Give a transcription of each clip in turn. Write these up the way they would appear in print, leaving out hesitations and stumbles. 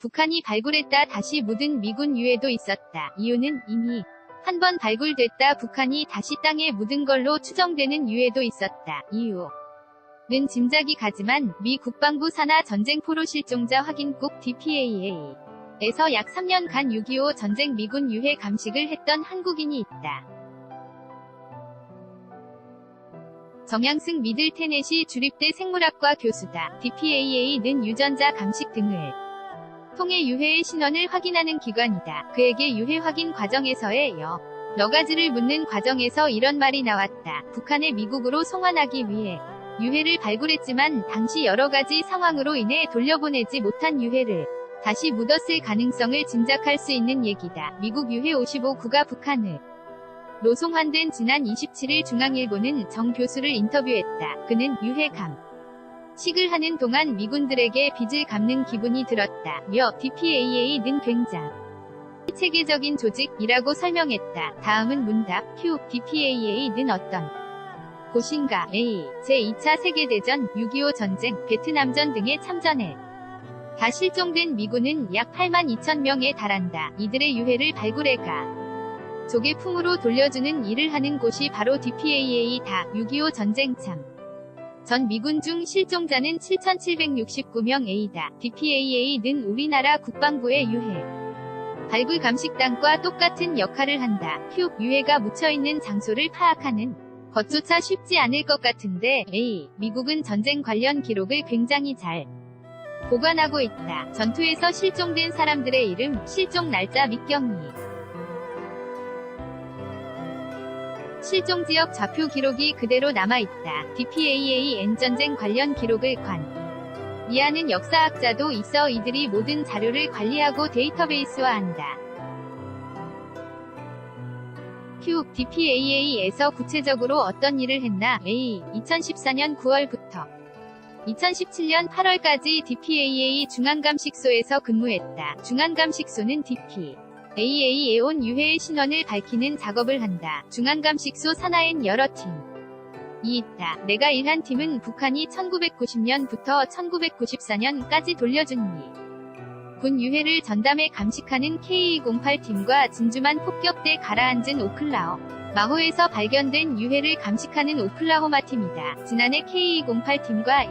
북한이 발굴했다 다시 묻은 미군 유해도 있었다. 이유는 이미 한 번 발굴됐다 북한이 다시 땅에 묻은 걸로 추정되는 유해도 있었다. 이유는 짐작이 가지만 미 국방부 산하 전쟁포로 실종자 확인국 DPAA에서 약 3년간 6.25 전쟁 미군 유해 감식을 했던 한국인이 있다. 정양승 미들 테넷이 주립대 생물학과 교수다. DPAA는 유전자 감식 등을 통해 유해의 신원을 확인하는 기관이다. 그에게 유해 확인 과정에서의 여러 가지를 묻는 과정에서 이런 말이 나왔다. 북한의 미국으로 송환하기 위해 유해를 발굴했지만 당시 여러 가지 상황으로 인해 돌려보내지 못한 유해를 다시 묻었을 가능성을 짐작할 수 있는 얘기다. 미국 유해 55구가 북한을 송환된 지난 27일 중앙일보는 정 교수를 인터뷰했다. 그는 유해 감식을 하는 동안 미군들에게 빚을 갚는 기분이 들었다며 DPAA는 굉장히 체계적인 조직이라고 설명했다. 다음은 문답. DPAA는 어떤 곳인가? A. 제2차 세계대전, 6.25 전쟁, 베트남전 등에 참전해 다 실종된 미군은 약 82,000명에 달한다. 이들의 유해를 발굴해가 조개 품으로 돌려주는 일을 하는 곳이 바로 DPAA다. 6.25 전쟁 전 미군 중 실종자는 7,769명 A다. DPAA는 우리나라 국방부의 유해 발굴 감식단과 똑같은 역할을 한다. 유해가 묻혀있는 장소를 파악하는 것조차 쉽지 않을 것 같은데 A. 미국은 전쟁 관련 기록을 굉장히 잘 보관하고 있다. 전투에서 실종된 사람들의 이름, 실종 날짜 및 경위, 실종지역 좌표 기록이 그대로 남아있다. DPAAN 전쟁 관련 기록을 관리하는 역사학자도 있어 이들이 모든 자료를 관리하고 데이터베이스화한다. DPAA에서 구체적으로 어떤 일을 했나? A. 2014년 9월부터 2017년 8월까지 DPAA 중앙감식소에서 근무했다. 중앙감식소는 DPAA에 온 유해의 신원을 밝히는 작업을 한다. 중앙감식소 산하엔 여러 팀이 있다. 내가 일한 팀은 북한이 1990년부터 1994년까지 돌려준 군 유해를 전담해 감식하는 K-208팀과 진주만 폭격대 가라앉은 오클라호마호에서 발견된 유해를 감식하는 오클라호마 팀이다. 지난해 K-208팀과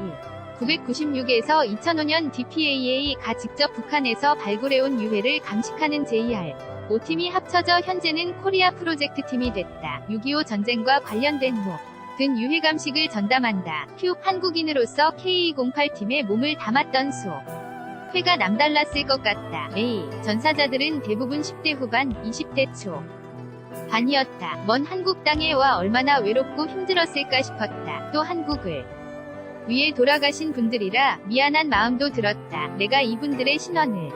996에서 2005년 DPAA가 직접 북한에서 발굴해온 유해를 감식하는 JR5팀이 합쳐져 현재는 코리아 프로젝트 팀이 됐다. 6.25 전쟁과 관련된 모든 유해 감식을 전담한다. 한국인으로서 K-208팀에 몸을 담았던 회가 남달랐을 것 같다. A. 전사자들은 대부분 10대 후반, 20대 초 반이었다. 먼 한국 땅에 와 얼마나 외롭고 힘들었을까 싶었다. 또 한국을 위해 돌아가신 분들이라 미안한 마음도 들었다. 내가 이분들의 신원을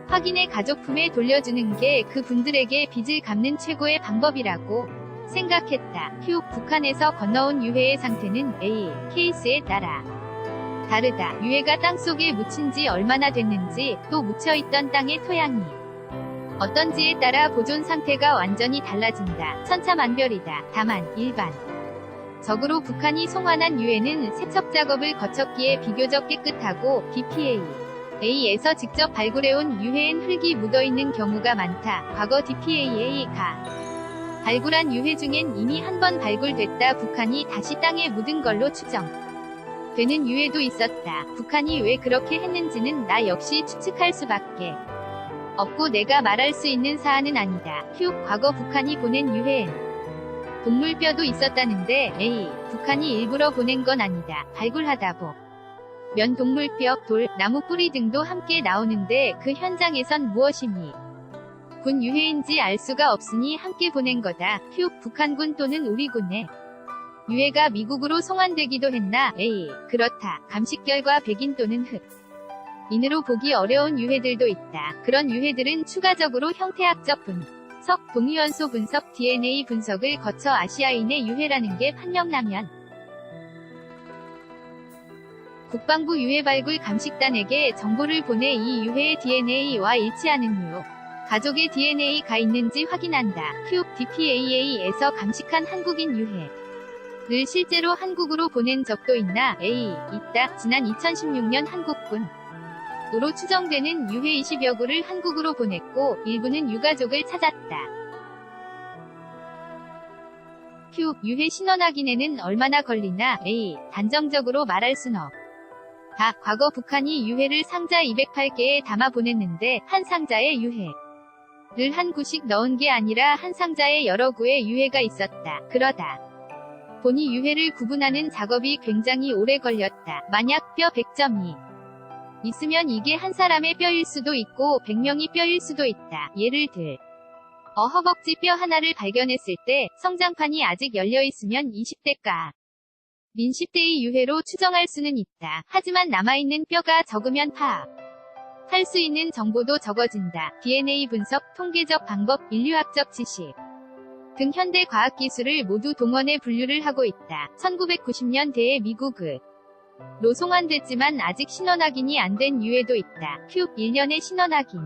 확인해 가족품에 돌려주는 게 그 분들에게 빚을 갚는 최고의 방법이라고 생각했다. 북한에서 건너온 유해의 상태는 A. 케이스에 따라 다르다. 유해가 땅속에 묻힌 지 얼마나 됐는지, 또 묻혀있던 땅의 토양이 어떤지에 따라 보존 상태가 완전히 달라진다. 천차만별이다. 다만 일반적으로 북한이 송환한 유해는 세척 작업을 거쳤기에 비교적 깨끗하고 DPAA에서 직접 발굴해온 유해엔 흙이 묻어있는 경우가 많다. 과거 DPAA가 발굴한 유해 중엔 이미 한 번 발굴됐다 북한이 다시 땅에 묻은 걸로 추정되는 유해도 있었다. 북한이 왜 그렇게 했는지는 나 역시 추측할 수밖에 없고 내가 말할 수 있는 사안은 아니다. 과거 북한이 보낸 유해엔 동물뼈도 있었다는데 A. 북한이 일부러 보낸 건 아니다. 발굴하다 보면 동물뼈, 돌, 나무 뿌리 등도 함께 나오는데 그 현장에선 무엇이니 군 유해인지 알 수가 없으니 함께 보낸 거다. 북한군 또는 우리 군의 유해가 미국으로 송환되기도 했나? A. 그렇다. 감식 결과 백인 또는 흑인으로 보기 어려운 유해들도 있다. 그런 유해들은 추가적으로 형태학적 분석, 동위원소 분석, DNA 분석을 거쳐 아시아인의 유해라는 게 판명나면 국방부 유해발굴 감식단에게 정보를 보내 이 유해의 DNA와 일치하는 가족의 DNA가 있는지 확인한다. DPAA에서 감식한 한국인 유해를 실제로 한국으로 보낸 적도 있나? A. 있다. 지난 2016년 한국군 으로 추정되는 유해 20여 구를 한국으로 보냈고 일부는 유가족을 찾았다. Q. 유해 신원확인에는 얼마나 걸리나? A. 단정적으로 말할 순 없다. 과거 북한이 유해를 상자 208개에 담아 보냈는데 한 상자에 유해를 한 구씩 넣은 게 아니라 한 상자에 여러 구의 유해가 있었다. 그러다 보니 유해를 구분하는 작업이 굉장히 오래 걸렸다. 만약 뼈 100점이 있으면 이게 한 사람의 뼈일 수도 있고 100명이 뼈일 수도 있다. 예를 들 허벅지 뼈 하나를 발견했을 때 성장판이 아직 열려있으면 20대가 민 10대의 유해로 추정할 수는 있다. 하지만 남아있는 뼈가 적으면 파악할 수 있는 정보도 적어진다. DNA 분석, 통계적 방법, 인류학적 지식 등 현대 과학기술을 모두 동원해 분류를 하고 있다. 1990년대에 미국으로 송환됐지만 아직 신원확인이 안 된 유해도 있다. Q. 1년의 신원확인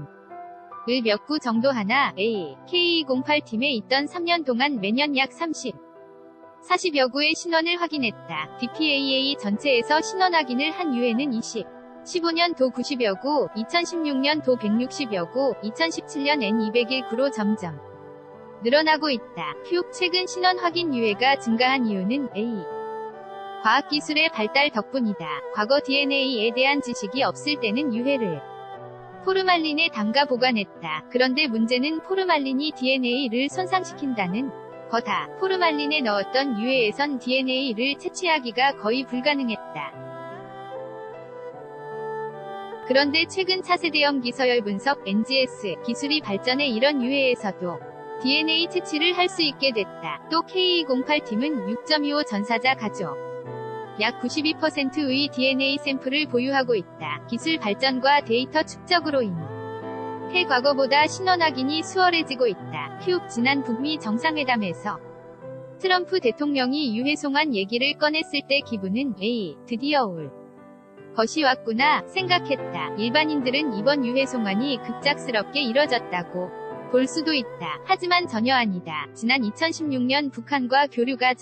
을 몇 구 정도 하나? A. K208팀에 있던 3년 동안 매년 약 40여 구의 신원을 확인했다. DPAA 전체에서 신원 확인을 한 유해는 15년 도 90여 구, 2016년 도 160여 구, 2017년 N 201 구로 점점 늘어나고 있다. Q. 최근 신원 확인 유해가 증가한 이유는 A. 과학기술의 발달 덕분이다. 과거 DNA에 대한 지식이 없을 때는 유해를 포르말린에 담가 보관했다. 그런데 문제는 포르말린이 DNA를 손상시킨다는 거다. 포르말린에 넣었던 유해에선 DNA를 채취하기가 거의 불가능했다. 그런데 최근 차세대형 기서열 분석 NGS 기술이 발전해 이런 유해에서도 DNA 채취를 할 수 있게 됐다. 또 K208팀은 6.25 전사자 가족 약 92%의 DNA 샘플을 보유하고 있다. 기술 발전과 데이터 축적으로 인해 과거보다 신원 확인이 수월해지고 있다. Q. 지난 북미 정상회담에서 트럼프 대통령이 유해 송환 얘기를 꺼냈을 때 기분은 A. 드디어 올 것이 왔구나 생각했다. 일반인들은 이번 유해 송환이 급작스럽게 이뤄졌다고 볼 수도 있다. 하지만 전혀 아니다. 지난 2016년 북한과 교류가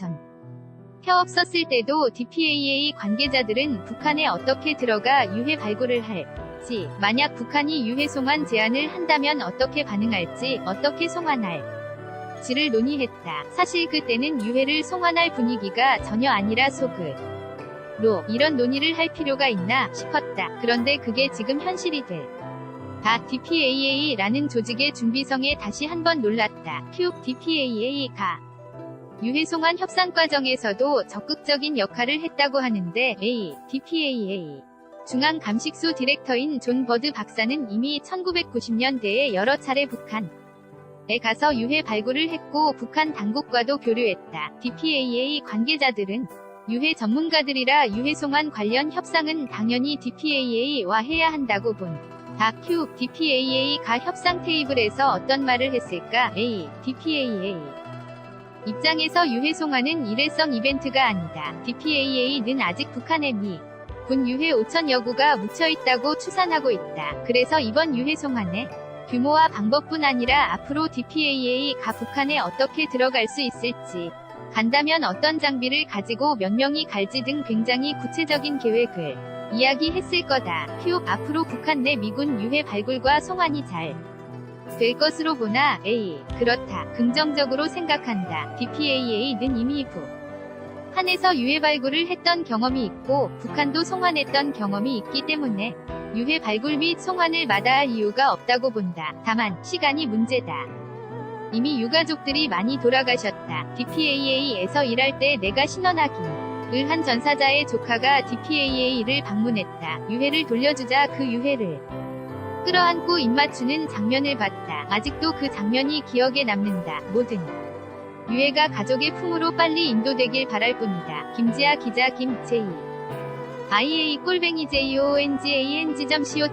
없었을 때도 DPAA 관계자들은 북한에 어떻게 들어가 유해 발굴을 할지, 만약 북한이 유해 송환 제안을 한다면 어떻게 반응할지, 어떻게 송환할지를 논의했다. 사실 그때는 유해를 송환할 분위기가 전혀 아니라 속으로 이런 논의를 할 필요가 있나 싶었다. 그런데 그게 지금 현실이 다 DPAA라는 조직의 준비성에 다시 한번 놀랐다. Q. DPAA가 유해 송환 협상 과정에서도 적극적인 역할을 했다고 하는데 A. DPAA 중앙감식소 디렉터인 존 버드 박사는 이미 1990년대에 여러 차례 북한에 가서 유해 발굴을 했고 북한 당국과도 교류했다. DPAA 관계자들은 유해 전문가들이라 유해 송환 관련 협상은 당연히 DPAA와 해야 한다고 본다. Q. DPAA가 협상 테이블에서 어떤 말을 했을까? A. DPAA 입장에서 유해 송환은 일회성 이벤트가 아니다. DPAA는 아직 북한의 군 유해 5천여 구가 묻혀있다고 추산하고 있다. 그래서 이번 유해 송환의 규모와 방법뿐 아니라 앞으로 DPAA가 북한에 어떻게 들어갈 수 있을지, 간다면 어떤 장비를 가지고 몇 명이 갈지 등 굉장히 구체적인 계획을 이야기했을 거다. Q. 앞으로 북한 내 미군 유해 발굴과 송환이 잘 될 것으로 보나? A. 그렇다. 긍정적으로 생각한다. DPAA는 이미 북한에서 유해 발굴을 했던 경험이 있고 북한도 송환했던 경험이 있기 때문에 유해 발굴 및 송환을 마다할 이유가 없다고 본다. 다만 시간이 문제다. 이미 유가족들이 많이 돌아가셨다. DPAA에서 일할 때 내가 신원 확인을 한 전사자의 조카가 DPAA를 방문했다. 유해를 돌려주자 그 유해를 끌어안고 입맞추는 장면을 봤다. 아직도 그 장면이 기억에 남는다. 모든 유해가 가족의 품으로 빨리 인도되길 바랄 뿐이다. 김지아 기자 김.J. IA _JONGANG.co